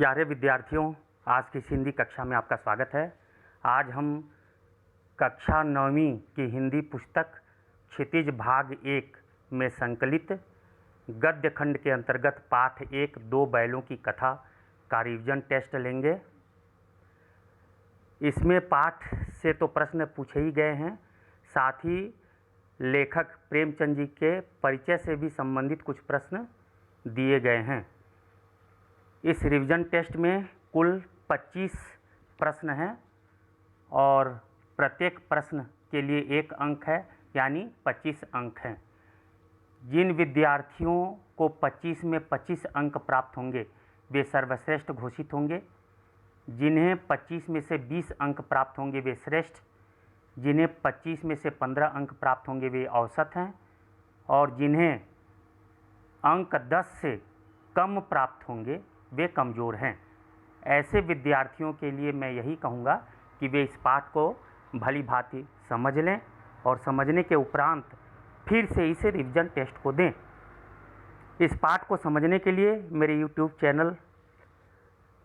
प्यारे विद्यार्थियों, आज की इस हिंदी कक्षा में आपका स्वागत है। आज हम कक्षा 9वीं की हिंदी पुस्तक क्षितिज भाग 1 में संकलित गद्य खंड के अंतर्गत पाठ 1 दो बैलों की कथा का रिवीजन टेस्ट लेंगे। इसमें पाठ से तो प्रश्न पूछे ही गए हैं, साथ ही लेखक प्रेमचंद जी के परिचय से भी संबंधित कुछ प्रश्न दिए गए हैं। इस रिवीजन टेस्ट में कुल 25 प्रश्न हैं और प्रत्येक प्रश्न के लिए 1 अंक है, यानी 25 अंक हैं। जिन विद्यार्थियों को 25 में 25 अंक प्राप्त होंगे वे सर्वश्रेष्ठ घोषित होंगे। जिन्हें 25 में से 20 अंक प्राप्त होंगे वे श्रेष्ठ, जिन्हें 25 में से 15 अंक प्राप्त होंगे वे औसत हैं, और जिन्हें अंक 10 से कम प्राप्त होंगे वे कमज़ोर हैं। ऐसे विद्यार्थियों के लिए मैं यही कहूँगा कि वे इस पाठ को भली भांति समझ लें और समझने के उपरांत फिर से इसे रिवीजन टेस्ट को दें। इस पाठ को समझने के लिए मेरे YouTube चैनल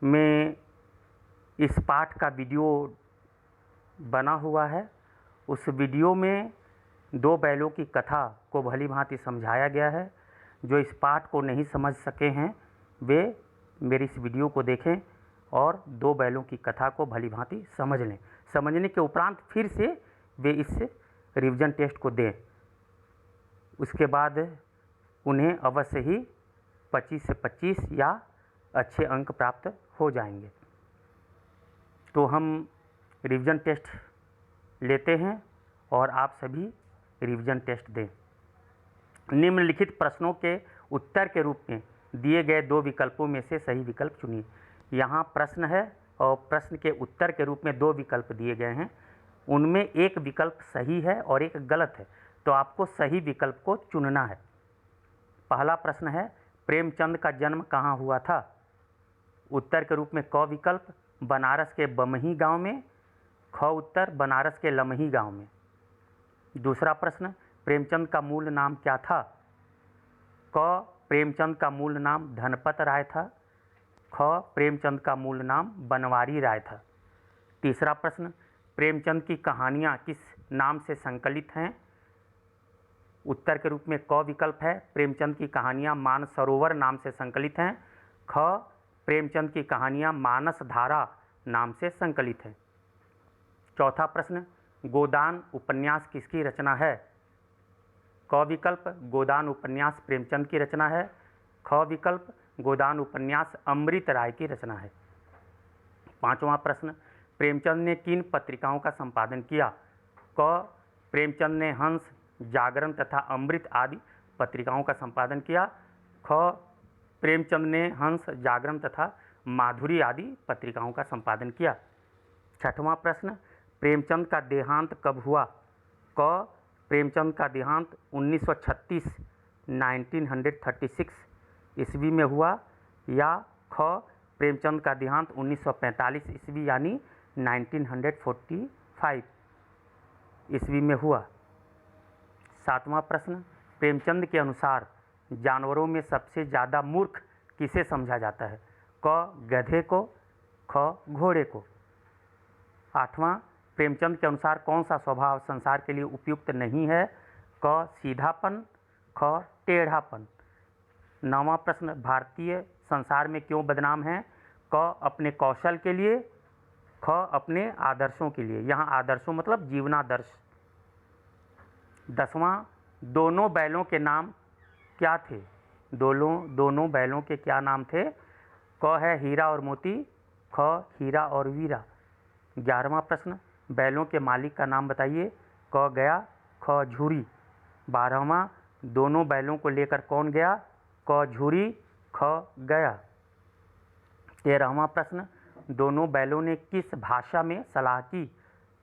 में इस पाठ का वीडियो बना हुआ है। उस वीडियो में दो बैलों की कथा को भली भांति समझाया गया है। जो इस पाठ को नहीं समझ सके हैं वे मेरी इस वीडियो को देखें और दो बैलों की कथा को भली भांति समझ लें। समझने के उपरांत फिर से वे इस रिवीजन टेस्ट को दें। उसके बाद उन्हें अवश्य ही 25 से 25 या अच्छे अंक प्राप्त हो जाएंगे। तो हम रिवीजन टेस्ट लेते हैं और आप सभी रिवीजन टेस्ट दें। निम्नलिखित प्रश्नों के उत्तर के रूप में दिए गए दो विकल्पों में से सही विकल्प चुनिए। यहाँ प्रश्न है और प्रश्न के उत्तर के रूप में दो विकल्प दिए गए हैं। उनमें एक विकल्प सही है और एक गलत है, तो आपको सही विकल्प को चुनना है। पहला प्रश्न है, प्रेमचंद का जन्म कहाँ हुआ था? उत्तर के रूप में क विकल्प, बनारस के बमही गांव में। ख उत्तर, बनारस के लमही गांव में। दूसरा प्रश्न, प्रेमचंद का मूल नाम क्या था? क प्रेमचंद का मूल नाम धनपत राय था। ख प्रेमचंद का मूल नाम बनवारी राय था। तीसरा प्रश्न, प्रेमचंद की कहानियाँ किस नाम से संकलित हैं? उत्तर के रूप में क विकल्प है, प्रेमचंद की कहानियाँ मानसरोवर नाम से संकलित हैं। ख प्रेमचंद की कहानियाँ मानसधारा नाम से संकलित हैं। चौथा प्रश्न, गोदान उपन्यास किसकी रचना है? क विकल्प, गोदान उपन्यास प्रेमचंद की रचना है। ख विकल्प, गोदान उपन्यास अमृत राय की रचना है। पांचवा प्रश्न, प्रेमचंद ने किन पत्रिकाओं का संपादन किया? क प्रेमचंद ने हंस, जागरण तथा अमृत आदि पत्रिकाओं का संपादन किया। ख प्रेमचंद ने हंस, जागरण तथा माधुरी आदि पत्रिकाओं का संपादन किया। छठवां प्रश्न, प्रेमचंद का देहांत कब हुआ? क प्रेमचंद का देहांत 1936 ईस्वी में हुआ, या ख प्रेमचंद का देहांत 1945 ईस्वी यानी 1945 ईस्वी में हुआ। सातवां प्रश्न, प्रेमचंद के अनुसार जानवरों में सबसे ज़्यादा मूर्ख किसे समझा जाता है? क गधे को, ख घोड़े को। आठवां, प्रेमचंद के अनुसार कौन सा स्वभाव संसार के लिए उपयुक्त नहीं है? क सीधापन, ख टेढ़ापन। नौवां प्रश्न, भारतीय संसार में क्यों बदनाम है? क अपने कौशल के लिए, ख अपने आदर्शों के लिए। यहाँ आदर्शों मतलब जीवनादर्श। 10वां, दोनों बैलों के नाम क्या थे? दोनों बैलों के क्या नाम थे? क है हीरा और मोती, ख हीरा और वीरा। 11वां प्रश्न, बैलों के मालिक का नाम बताइए। क गया, ख झूरी। 12वां, दोनों बैलों को लेकर कौन गया? क झूरी, ख गया। 13वां प्रश्न, दोनों बैलों ने किस भाषा में सलाह की?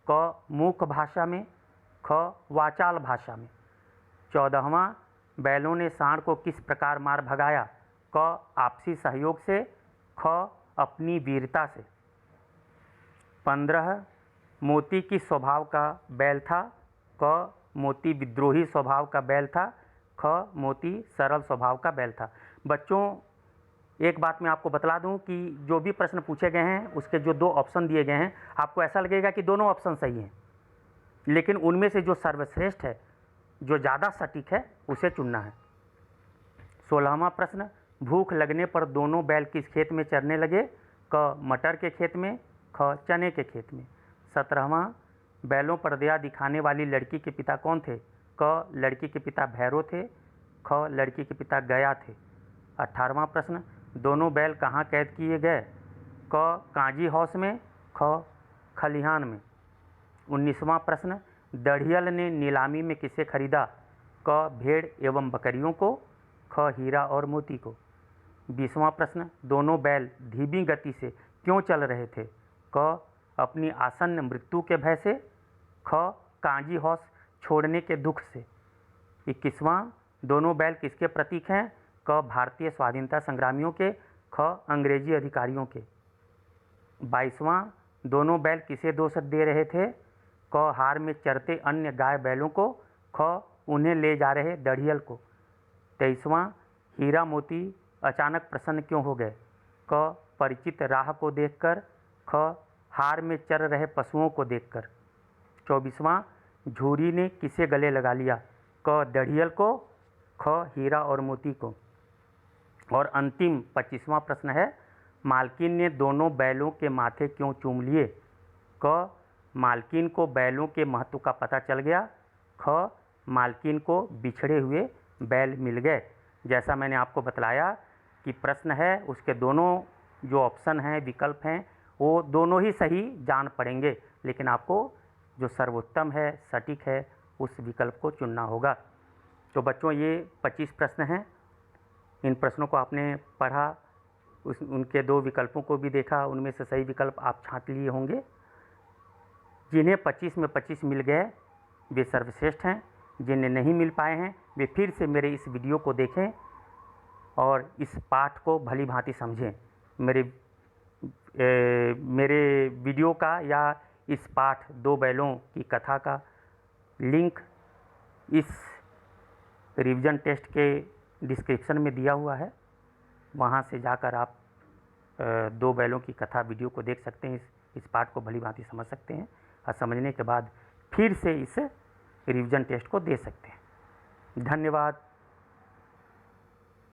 क मूक भाषा में, ख वाचाल भाषा में। 14वां, बैलों ने सांड को किस प्रकार मार भगाया? क आपसी सहयोग से, ख अपनी वीरता से। 15, मोती किस स्वभाव का बैल था? क मोती विद्रोही स्वभाव का बैल था, ख मोती सरल स्वभाव का बैल था। बच्चों, एक बात मैं आपको बतला दूं कि जो भी प्रश्न पूछे गए हैं उसके जो 2 ऑप्शन दिए गए हैं, आपको ऐसा लगेगा कि दोनों ऑप्शन सही हैं, लेकिन उनमें से जो सर्वश्रेष्ठ है, जो ज़्यादा सटीक है, उसे चुनना है। 16वां प्रश्न, भूख लगने पर दोनों बैल किस खेत में चरने लगे? क, मटर के खेत में, ख, चने के खेत में। 17वां, बैलों पर दया दिखाने वाली लड़की के पिता कौन थे? क, लड़की के पिता भैरव थे, ख, लड़की के पिता गया थे। 18वां प्रश्न, दोनों बैल कहाँ कैद किए गए? क, कांजी हाउस में, ख, खलिहान में। 19वां प्रश्न, दढ़ियल ने नीलामी में किसे खरीदा? क, भेड़ एवं बकरियों को, ख, हीरा और मोती को। 20वां प्रश्न, दोनों बैल धीमी गति से क्यों चल रहे थे? क, अपनी आसन्न मृत्यु के भय से, ख, कांजी हाउस छोड़ने के दुख से। 21वां, दोनों बैल किसके प्रतीक हैं? क, भारतीय स्वाधीनता संग्रामियों के, ख, अंग्रेजी अधिकारियों के। 22वां, दोनों बैल किसे दोष दे रहे थे? क, हार में चरते अन्य गाय बैलों को, ख, उन्हें ले जा रहे दढ़ियल को। 23वां, हीरा मोती अचानक प्रसन्न क्यों हो गए? क, परिचित राह को देखकर, ख, हार में चर रहे पशुओं को देखकर। 24वां, झूरी ने किसे गले लगा लिया? क, दढ़ियल को, ख, हीरा और मोती को। और अंतिम 25वां प्रश्न है, मालकिन ने दोनों बैलों के माथे क्यों चूम लिए? क, मालकिन को बैलों के महत्व का पता चल गया, ख, मालकिन को बिछड़े हुए बैल मिल गए। जैसा मैंने आपको बतलाया कि प्रश्न है, उसके दोनों जो ऑप्शन हैं, विकल्प हैं, वो दोनों ही सही जान पड़ेंगे, लेकिन आपको जो सर्वोत्तम है, सटीक है, उस विकल्प को चुनना होगा। तो बच्चों, ये 25 प्रश्न हैं। इन प्रश्नों को आपने पढ़ा, उनके 2 विकल्पों को भी देखा, उनमें से सही विकल्प आप छांट लिए होंगे। जिन्हें 25 में 25 मिल गए वे सर्वश्रेष्ठ हैं, जिन्हें नहीं मिल पाए हैं वे फिर से मेरे इस वीडियो को देखें और इस पाठ को भली भांति समझें। मेरे वीडियो का या इस पाठ 2 बैलों की कथा का लिंक इस रिवीजन टेस्ट के डिस्क्रिप्शन में दिया हुआ है, वहाँ से जाकर आप 2 बैलों की कथा वीडियो को देख सकते हैं, इस पाठ को भली भांति समझ सकते हैं और समझने के बाद फिर से इस रिवीजन टेस्ट को दे सकते हैं। धन्यवाद।